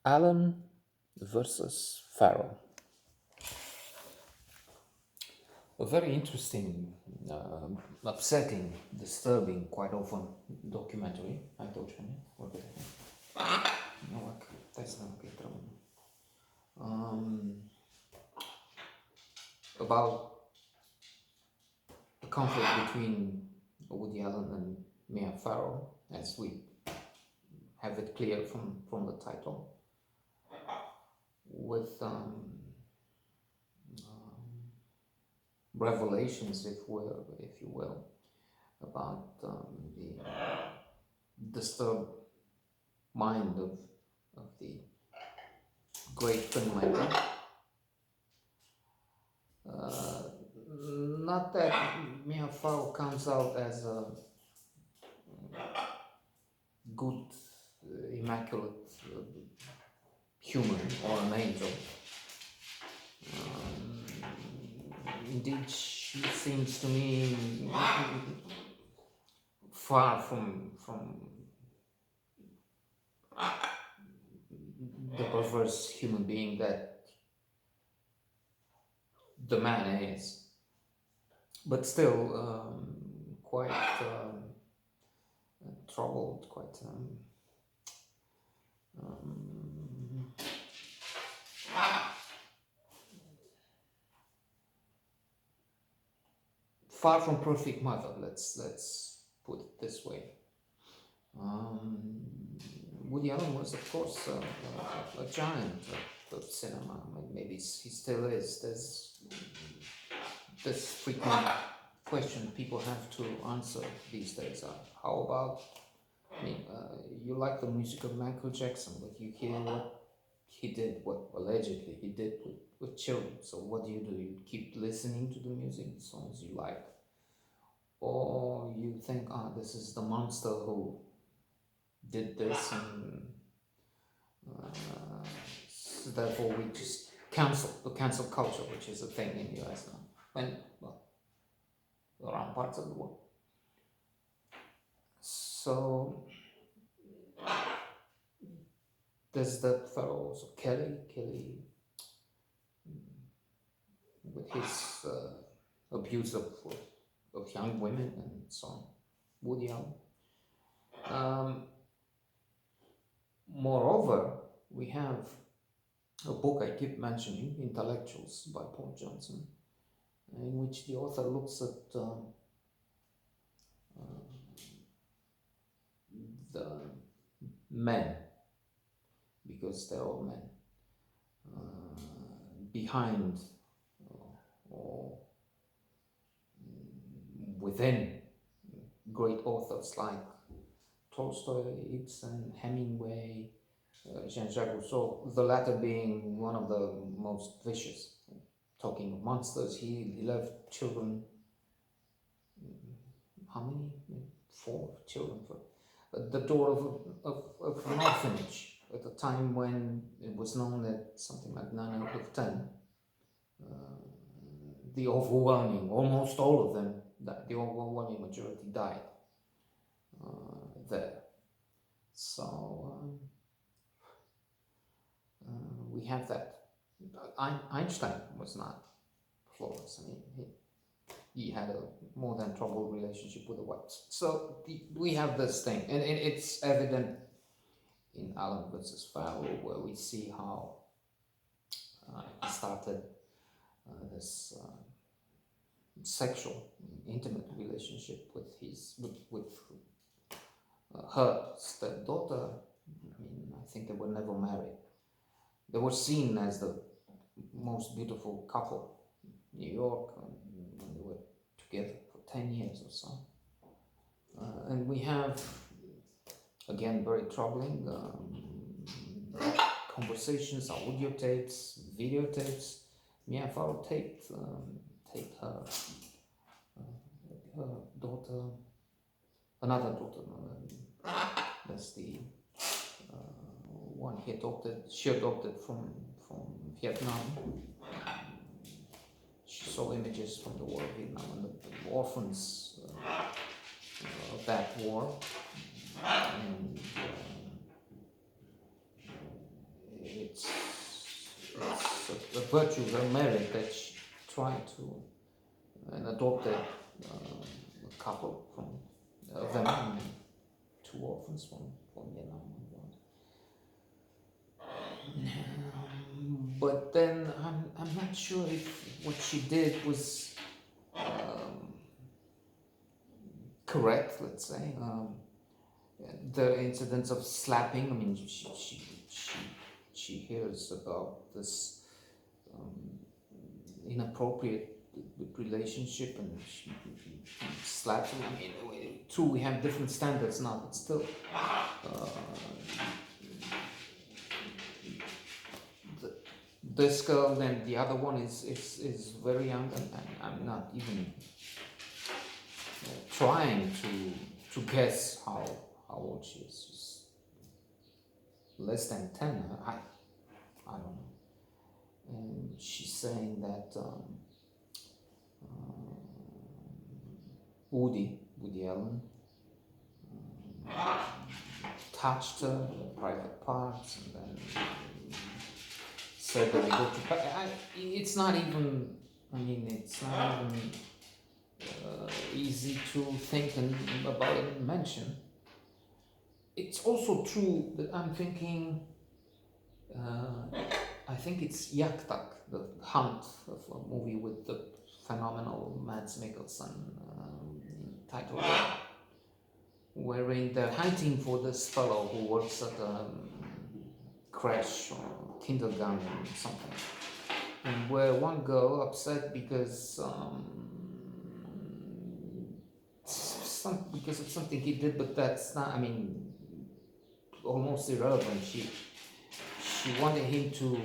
Allen versus Farrow. A very interesting, upsetting, disturbing, quite often documentary. I told you, what did I no, like, that's not okay. About the conflict between Woody Allen and Mia Farrow, as we have it clear from the title, with revelations, if you will, about the disturbed mind of the great filmmaker. Uh, Not that Mia Farrow comes out as a good, immaculate human or an angel. Indeed, she seems to me far from the perverse human being that the man is, but still quite troubled, quite um, far from perfect mother. Let's put it this way. Um, Woody Allen was, of course, a giant of cinema. Maybe he still is. There's this frequent question people have to answer these days. How about, you like the music of Michael Jackson, but you hear what he did, what allegedly he did with children. So what do? You keep listening to the music, the songs you like, or you think, ah, this is the monster who did this, and so therefore we just cancel the cancel culture, which is a thing in the US now, and well, around parts of the world. So there's that fellow, so Kelly, with his abuse of young women and so on. Woody Allen. Moreover, we have a book I keep mentioning, Intellectuals by Paul Johnson, in which the author looks at the men, because they're all men, behind or within great authors like Tolstoy, Ibsen, Hemingway, Jean-Jacques Rousseau, the latter being one of the most vicious. Talking of monsters, he left children, how many? Four children at the door of an orphanage at a time when it was known that something like 9 out of 10, the overwhelming, almost all of them, the overwhelming majority died there. So we have that. Einstein was not flawless. I mean, he had a more than troubled relationship with the whites. So we have this thing, and it's evident in Allen versus Farrow, where we see how he started this sexual, intimate relationship with her stepdaughter. I mean, I think they were never married. They were seen as the most beautiful couple in New York when they were together for 10 years or so. And we have, again, very troubling conversations, audio tapes, videotapes. Mia Farrow taped her daughter, another daughter, that's the one she adopted from Vietnam. She saw images from the war of Vietnam and the orphans of that war. And a virtue of her merit that she tried to and adopted a couple from them, and two orphans from Vietnam. But then I'm not sure if what she did was correct. Let's say the incidents of slapping. I mean, she hears about this inappropriate relationship, and she slaps him. I mean, true, we have different standards now, but still. This girl and the other one is very young, and I'm not even trying to guess how old she is. She's less than 10. I don't know. And she's saying that Woody Allen touched her private parts, and then said that they go to. It's not even. I mean, it's not even easy to think about it and mention. It's also true that I'm thinking. I think it's Yaktak, the Hunt, of a movie with the phenomenal Mads Mikkelsen title, wherein they're hunting for this fellow who works at a crash or kindergarten or something, and where one girl upset because because of something he did, but that's not. I mean, almost irrelevant. She wanted him to,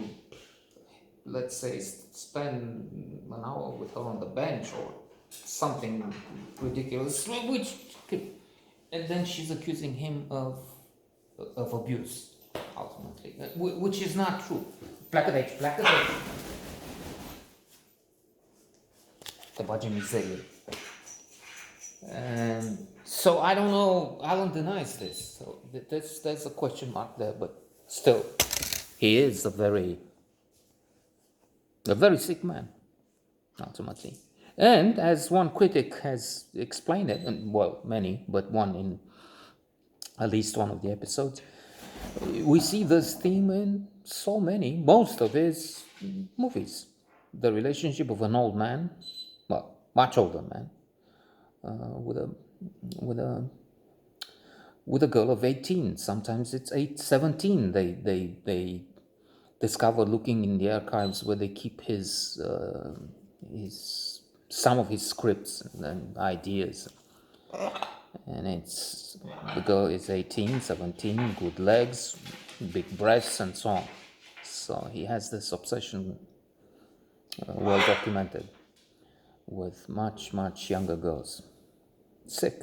let's say, spend an hour with her on the bench or something ridiculous, and then she's accusing him of abuse, ultimately, which is not true. Плакать. The miseria. And so I don't know. Alan denies this, so there's a question mark there, but still. He is a very sick man, ultimately. And as one critic has explained it, and well, many, but one in at least one of the episodes, we see this theme in most of his movies. The relationship of an old man, well, much older man, with a girl of 18. Sometimes it's 17. They discover, looking in the archives where they keep his some of his scripts and ideas, and it's the girl is 18, 17, good legs, big breasts, and so on. So he has this obsession, well documented, with much younger girls. Sick.